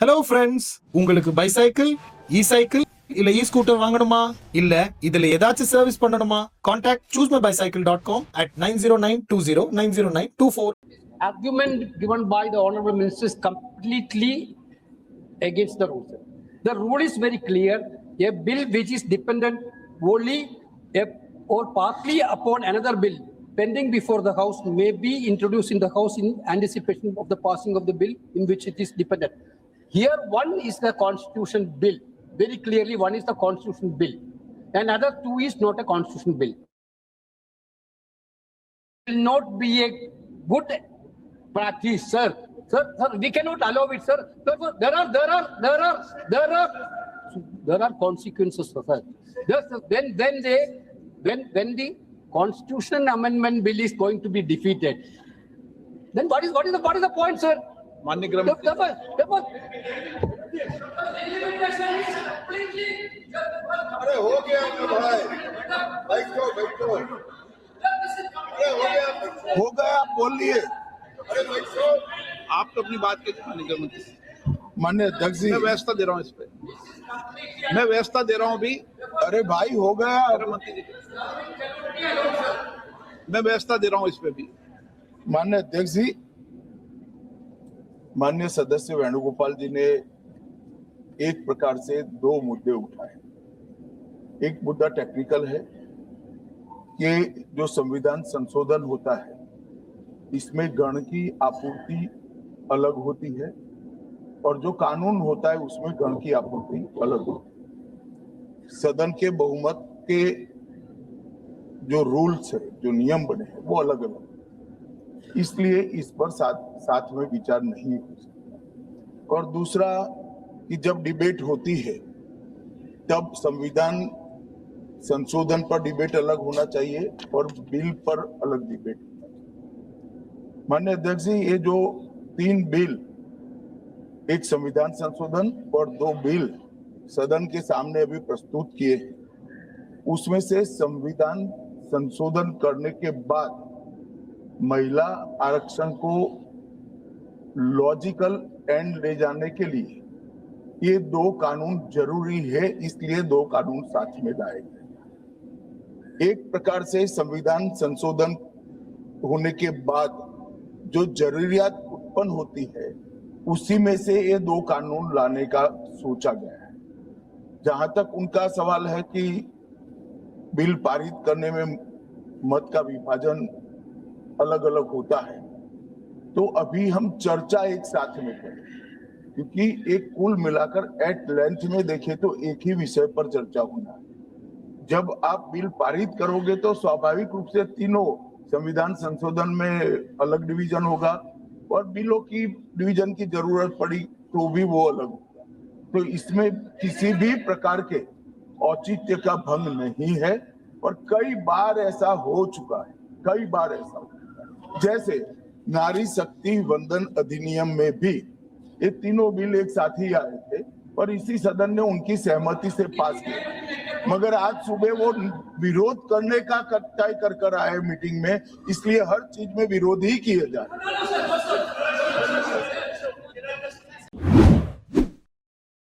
Hello friends, உங்களுக்கு bicycle, இ-சைக்கிள் இல்ல இ-ஸ்கூட்டர் வாங்கணுமா? இல்ல இதுல ஏதாச்சும் சர்வீஸ் பண்ணணுமா? Contact choosemybicycle.com at 9092090924. Argument given by the Honorable Minister is completely against the rules. The rule is very clear. A bill which is dependent only or partly upon another bill pending before the House may be introduced in the House in anticipation of the passing of the bill in which it is dependent. Here, one is the Constitution bill. Very clearly, one is the Constitution bill. And other two is not a Constitution bill. It will not be a good practice, sir. Sir, we cannot allow it, sir. There are consequences, sir. When the Constitution Amendment Bill is going to be defeated, then what is the point, sir? मान्य क्रम अरे हो गया भाई, बैठो बैठो, अरे हो गया आप बोल लिए। अरे बैठो, आप तो अपनी बात के मान्य अध्यक्ष जी, मैं व्यवस्था दे रहा हूँ इस पे, मैं व्यवस्था दे रहा हूँ अभी। अरे भाई हो गया, मंत्री जी मैं व्यवस्था दे रहा हूँ इस पे भी। मान्य अध्यक्ष जी, माननीय सदस्य वेणुगोपाल जी ने एक प्रकार से दो मुद्दे उठाए। एक मुद्दा टेक्निकल है कि जो संविधान संशोधन होता है इसमें गण की आपूर्ति अलग होती है और जो कानून होता है उसमें गण की आपूर्ति अलग होती है। सदन के बहुमत के जो रूल्स है, जो नियम बने हैं वो अलग अलग, इसलिए इस पर साथ में विचार नहीं हो सकता। और दूसरा कि जब डिबेट होती है तब संविधान संशोधन पर डिबेट अलग होना चाहिए और बिल पर अलग डिबेट होना चाहिए। माननीय अध्यक्ष जी, ये जो 3 बिल, एक संविधान संशोधन और 2 बिल सदन के सामने अभी प्रस्तुत किए हैं, उसमें से संविधान संशोधन करने के बाद महिला आरक्षण को लॉजिकल एंड ले जाने के लिए ये 2 कानून जरूरी है, इसलिए 2 कानून साथ में लाए गए। एक प्रकार से संविधान संशोधन होने के बाद जो जरूरियात उत्पन्न होती है उसी में से ये 2 कानून लाने का सोचा गया है। जहां तक उनका सवाल है कि बिल पारित करने में मत का विभाजन अलग अलग होता है, तो अभी हम चर्चा एक साथ में करें, क्योंकि एक कुल मिलाकर एट लेंथ में देखें तो एक ही विषय पर चर्चा होना है। जब आप बिल पारित करोगे तो स्वाभाविक रूप से तीनों संविधान संशोधन में अलग डिवीजन होगा और बिलों की डिवीजन की जरूरत पड़ी तो भी वो अलग होगा। तो इसमें किसी भी प्रकार के औचित्य का भंग नहीं है और कई बार ऐसा हो चुका है, कई बार ऐसा हो। जैसे नारी शक्ति वंदन अधिनियम में भी ये तीनों बिल एक साथ ही आए थे और इसी सदन ने उनकी सहमति से पास किया, मगर आज सुबह वो विरोध करने का तय कर आए मीटिंग में, इसलिए हर चीज में विरोध ही किए जा रहे।